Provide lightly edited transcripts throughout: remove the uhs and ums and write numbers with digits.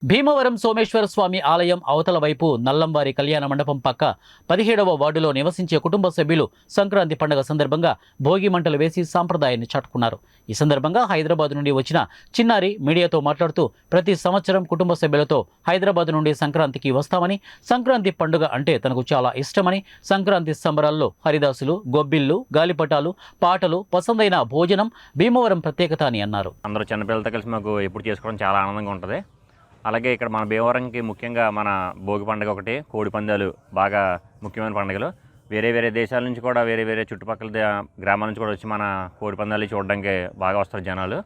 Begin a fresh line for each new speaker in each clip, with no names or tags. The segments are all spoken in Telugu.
భీమవరం సోమేశ్వర స్వామి ఆలయం అవతల వైపు నల్లంవారి కళ్యాణ మండపం పక్క 17వ వార్డులో నివసించే కుటుంబ సభ్యులు సంక్రాంతి పండుగ సందర్భంగా భోగి మంటలు వేసి సాంప్రదాయాన్ని చాటుకున్నారు. ఈ సందర్భంగా హైదరాబాద్ నుండి వచ్చిన చిన్నారి మీడియాతో మాట్లాడుతూ ప్రతి సంవత్సరం కుటుంబ సభ్యులతో హైదరాబాద్ నుండి సంక్రాంతికి వస్తామని, సంక్రాంతి పండుగ అంటే తనకు చాలా ఇష్టమని, సంక్రాంతి సంబరాల్లో హరిదాసులు, గొబ్బిళ్ళు, గాలిపటాలు, పాటలు, పసందైన భోజనం భీమవరం ప్రత్యేకత అని అన్నారు.
అందరూ చిన్నపిల్లలతో కలిసి మాకు ఎప్పుడు చేసుకోవడం చాలా ఆనందంగా ఉంటుంది. అలాగే ఇక్కడ మన భీమవరంకి ముఖ్యంగా మన భోగి పండుగ ఒకటి, కోడి పందాలు బాగా ముఖ్యమైన పండుగలు. వేరే దేశాల నుంచి కూడా వేరే చుట్టుపక్కల గ్రామాల నుంచి కూడా వచ్చి మన కోడి పందాలు చూడడానికి బాగా వస్తారు జనాలు.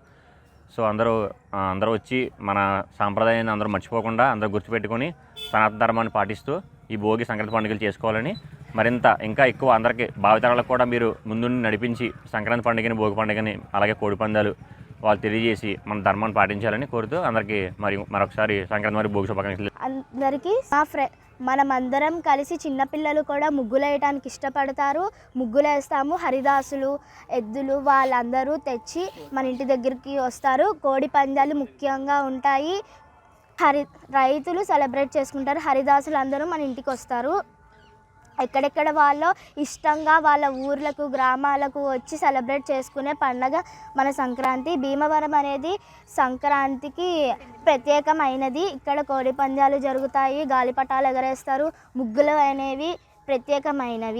సో అందరూ వచ్చి మన సాంప్రదాయాన్ని అందరూ మర్చిపోకుండా అందరూ గుర్తుపెట్టుకొని సనాతన ధర్మాన్ని పాటిస్తూ ఈ భోగి సంక్రాంతి పండుగలు చేసుకోవాలని, ఇంకా ఎక్కువ అందరికీ భావితరాలకు కూడా మీరు ముందుండి నడిపించి సంక్రాంతి పండుగని, భోగి పండుగని, అలాగే కోడి పందాలు వాళ్ళు తెలియజేసి మన ధర్మాన్ని పాటించాలని కోరుతూ అందరికీ మరొకసారి సంక్రాంతి మరియు భోగి శుభాకాంక్షలు.
అందరికీ మనమందరం కలిసి చిన్నపిల్లలు కూడా ముగ్గులు వేయడానికి ఇష్టపడతారు. ముగ్గులు వేస్తాము. హరిదాసులు, ఎద్దులు వాళ్ళందరూ తెచ్చి మన ఇంటి దగ్గరికి వస్తారు. కోడి పందాలు ముఖ్యంగా ఉంటాయి. రైతులు సెలబ్రేట్ చేసుకుంటారు. హరిదాసులు అందరూ మన ఇంటికి వస్తారు. ఎక్కడెక్కడ వాళ్ళు ఇష్టంగా వాళ్ళ ఊర్లకు, గ్రామాలకు వచ్చి సెలబ్రేట్ చేసుకునే పండగ మన సంక్రాంతి. భీమవరం అనేది సంక్రాంతికి ప్రత్యేకమైనది. ఇక్కడ కోడి పందాలు జరుగుతాయి, గాలిపటాలు ఎగరేస్తారు, ముగ్గులు అనేవి ప్రత్యేకమైనవి.